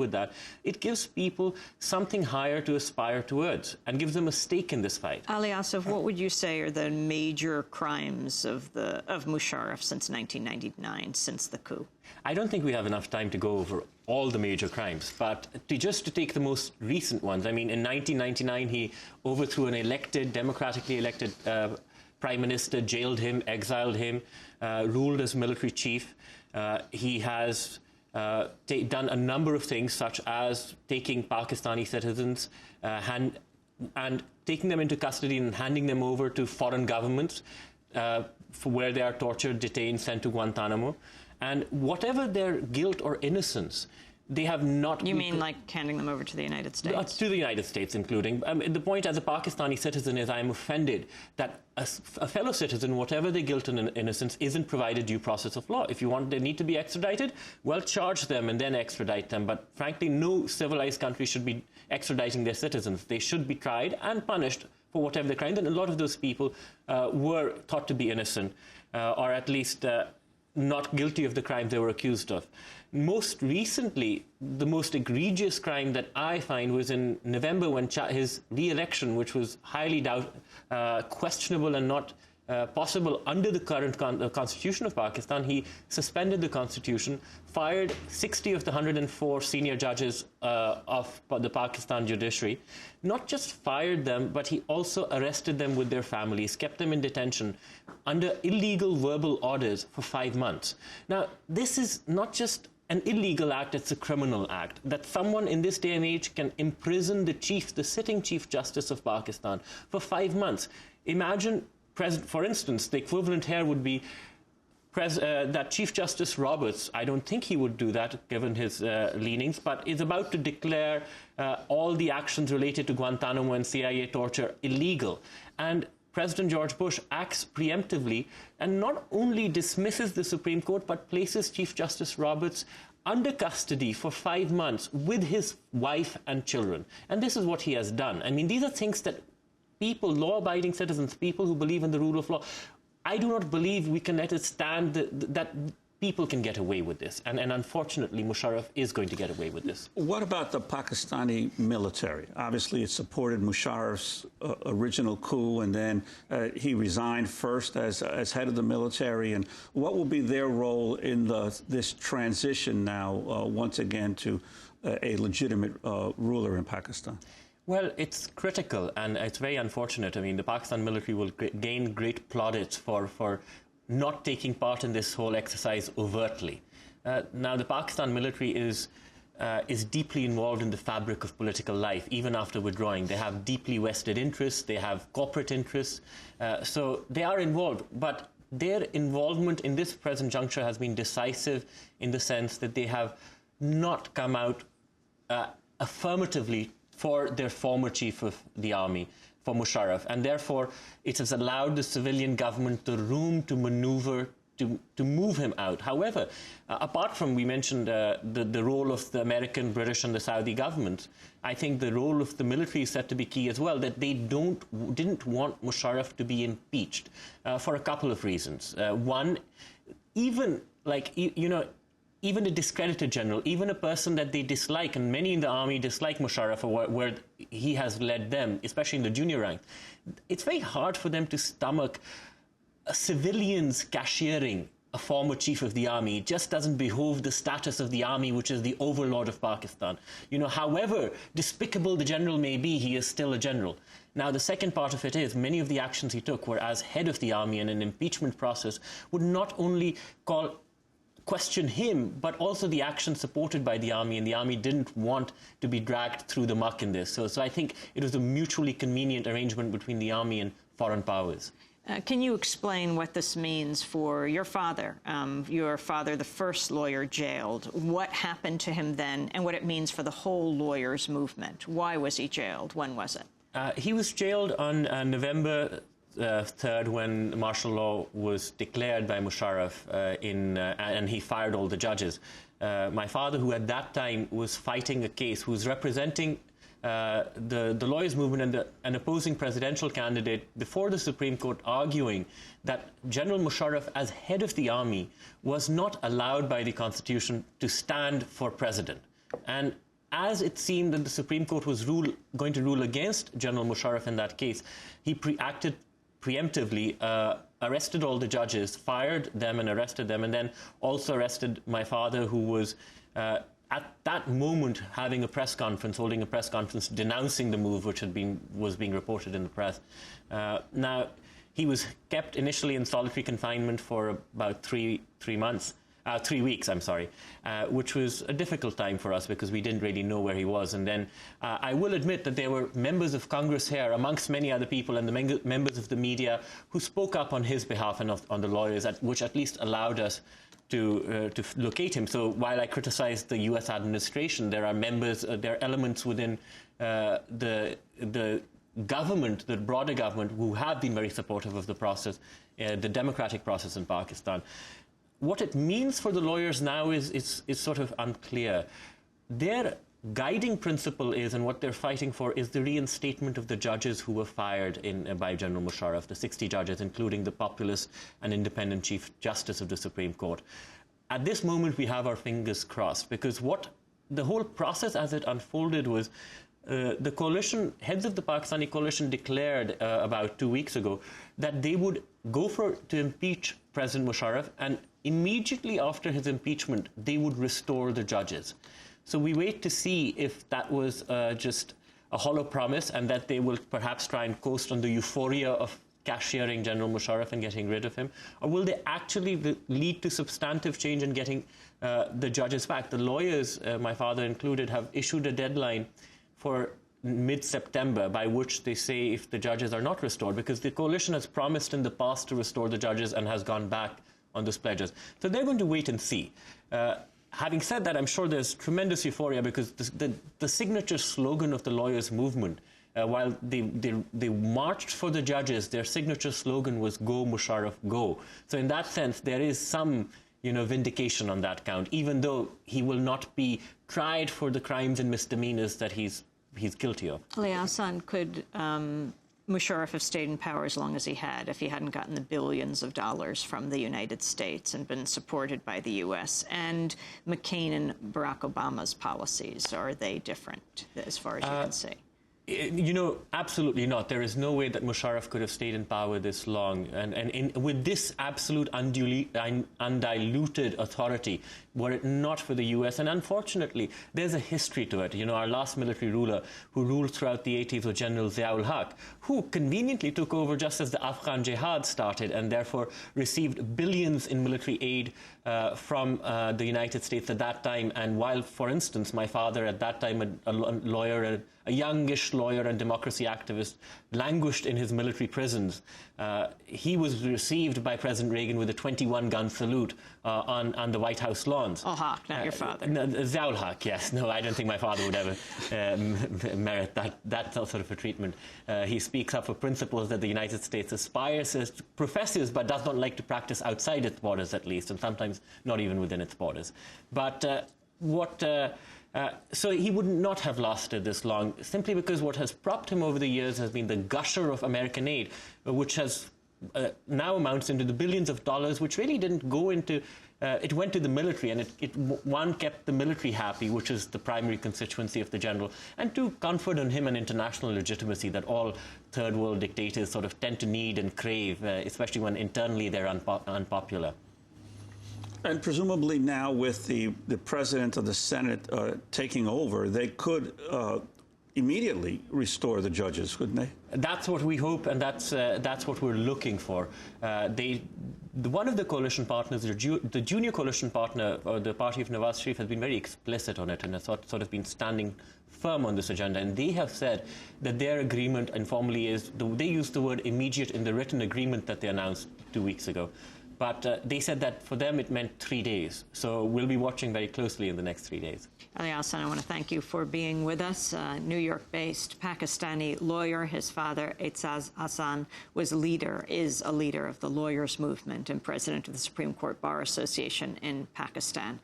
with that, it gives people something higher to aspire towards and gives them a stake in this fight. Ali Asif, what would you say are the major crimes of Musharraf since 1999, since the coup? I don't think we have enough time to go over all the major crimes, but just to take the most recent ones, I mean, in 1999, he overthrew an democratically elected prime minister, jailed him, exiled him, ruled as military chief. He has done a number of things, such as taking Pakistani citizens and taking them into custody and handing them over to foreign governments for where they are tortured, detained, sent to Guantanamo. And whatever their guilt or innocence, they have not... You mean like handing them over to the United States? To the United States, including. The point as a Pakistani citizen is I am offended that a fellow citizen, whatever their guilt and innocence, isn't provided due process of law. If you want, they need to be extradited, well, charge them and then extradite them. But frankly, no civilized country should be extraditing their citizens. They should be tried and punished for whatever the crime. And a lot of those people were thought to be innocent, or at least not guilty of the crimes they were accused of. Most recently, the most egregious crime that I find was in November when his re-election, which was highly questionable and not possible under the current constitution of Pakistan, he suspended the constitution, fired 60 of the 104 senior judges of the Pakistan judiciary, not just fired them, but he also arrested them with their families, kept them in detention under illegal verbal orders for 5 months. Now, this is not just an illegal act, it's a criminal act. That someone in this day and age can imprison the sitting Chief Justice of Pakistan for 5 months. Imagine, for instance, the equivalent here would be that Chief Justice Roberts, I don't think he would do that given his leanings, but is about to declare all the actions related to Guantanamo and CIA torture illegal. And President George Bush acts preemptively and not only dismisses the Supreme Court, but places Chief Justice Roberts under custody for 5 months with his wife and children. And this is what he has done. I mean, these are things that people, law-abiding citizens, people who believe in the rule of law, I do not believe we can let it stand that people can get away with this. And unfortunately, Musharraf is going to get away with this. What about the Pakistani military? Obviously, it supported Musharraf's original coup, and then he resigned first as head of the military. And what will be their role in this transition now, once again, to a legitimate ruler in Pakistan? Well, it's critical, and it's very unfortunate. I mean, the Pakistan military will gain great plaudits for not taking part in this whole exercise overtly. Now, the Pakistan military is deeply involved in the fabric of political life, even after withdrawing. They have deeply vested interests, they have corporate interests, so they are involved. But their involvement in this present juncture has been decisive in the sense that they have not come out affirmatively for their former chief of the army, for Musharraf, and therefore it has allowed the civilian government the room to maneuver to move him out. However, apart from, we mentioned the role of the American, British and the Saudi governments, I think the role of the military is said to be key as well, that they didn't want Musharraf to be impeached for a couple of reasons. One, even like, even a discredited general, even a person that they dislike, and many in the army dislike Musharraf where he has led them, especially in the junior rank, it's very hard for them to stomach civilians cashiering a former chief of the army. It just doesn't behove the status of the army, which is the overlord of Pakistan. However despicable the general may be, he is still a general. Now, the second part of it is many of the actions he took were as head of the army, and an impeachment process would not only question him, but also the action supported by the army, and the army didn't want to be dragged through the muck in this. So I think it was a mutually convenient arrangement between the army and foreign powers. Can you explain what this means for your father, the first lawyer jailed? What happened to him then, and what it means for the whole lawyers' movement? Why was he jailed? When was it? He was jailed on November 3rd, when martial law was declared by Musharraf, and he fired all the judges. My father, who at that time was fighting a case, who was representing the lawyers' movement and an opposing presidential candidate before the Supreme Court, arguing that General Musharraf, as head of the army, was not allowed by the Constitution to stand for president. And as it seemed that the Supreme Court was going to rule against General Musharraf in that case, he acted preemptively, arrested all the judges, fired them and arrested them, and then also arrested my father, who was at that moment holding a press conference denouncing the move, which was being reported in the press. Now, he was kept initially in solitary confinement for about 3 weeks, which was a difficult time for us because we didn't really know where he was. And then I will admit that there were members of Congress here, amongst many other people, and the members of the media who spoke up on his behalf and on the lawyers, which at least allowed us to locate him. So while I criticize the U.S. administration, there are elements within the government, the broader government, who have been very supportive of the process, the democratic process in Pakistan. What it means for the lawyers now is sort of unclear. Their guiding principle is, and what they're fighting for, is the reinstatement of the judges who were fired by General Musharraf, the 60 judges, including the populist and independent Chief Justice of the Supreme Court. At this moment, we have our fingers crossed, because what the whole process as it unfolded was the coalition, heads of the Pakistani coalition declared about 2 weeks ago that they would go to impeach President Musharraf, and immediately after his impeachment, they would restore the judges. So we wait to see if that was just a hollow promise and that they will perhaps try and coast on the euphoria of cashiering General Musharraf and getting rid of him, or will they actually lead to substantive change in getting the judges back? The lawyers, my father included, have issued a deadline for mid-September by which they say if the judges are not restored, because the coalition has promised in the past to restore the judges and has gone back on those pledges. So they're going to wait and see. Having said that, I'm sure there's tremendous euphoria because the signature slogan of the lawyers' movement, while they marched for the judges, their signature slogan was "Go Musharraf, go." So in that sense, there is some vindication on that count, even though he will not be tried for the crimes and misdemeanors that he's guilty of. Ali Hassan, could Musharraf have stayed in power as long as he had if he hadn't gotten the billions of dollars from the United States and been supported by the U.S.? And McCain and Barack Obama's policies, are they different as far as you can see? Absolutely not. There is no way that Musharraf could have stayed in power this long. And with this absolute undiluted authority, were it not for the U.S., and unfortunately, there's a history to it. Our last military ruler who ruled throughout the 80s was General Zia-ul-Haq, who conveniently took over just as the Afghan jihad started and therefore received billions in military aid from the United States at that time. And while, for instance, my father at that time, a lawyer, a youngish lawyer and democracy activist, languished in his military prisons, he was received by President Reagan with a 21-gun salute on the White House lawns. Haq, not your father. Zia-ul-Haq, yes. No, I don't think my father would ever merit that sort of a treatment. He speaks up for principles that the United States professes, but does not like to practice outside its borders, at least, and sometimes not even within its borders. But so he would not have lasted this long, simply because what has propped him over the years has been the gusher of American aid, which has now amounts into the billions of dollars, which really didn't go into, it went to the military, and one, kept the military happy, which is the primary constituency of the general, and two, conferred on him an international legitimacy that all third world dictators sort of tend to need and crave, especially when internally they're unpopular. And presumably now with the president of the Senate taking over, they could immediately restore the judges, couldn't they? That's what we hope, and that's what we're looking for. One of the coalition partners, the junior coalition partner, or the party of Nawaz Sharif, has been very explicit on it and has sort of been standing firm on this agenda. And they have said that their agreement informally is, they used the word immediate in the written agreement that they announced 2 weeks ago. But they said that for them it meant 3 days. So we'll be watching very closely in the next 3 days. Ali Hassan, I want to thank you for being with us. New York-based Pakistani lawyer. His father, Aizaz Hassan, is a leader of the lawyers' movement and president of the Supreme Court Bar Association in Pakistan.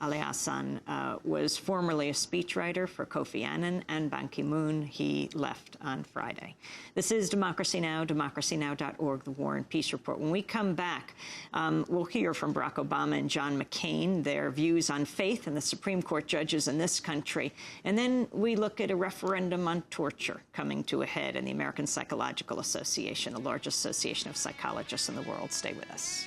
Ali Hassan was formerly a speechwriter for Kofi Annan and Ban Ki-moon. He left on Friday. This is Democracy Now!, democracynow.org, The War and Peace Report. When we come back, Iraq. We'll hear from Barack Obama and John McCain, their views on faith and the Supreme Court judges in this country. And then we look at a referendum on torture coming to a head in the American Psychological Association, the largest association of psychologists in the world. Stay with us.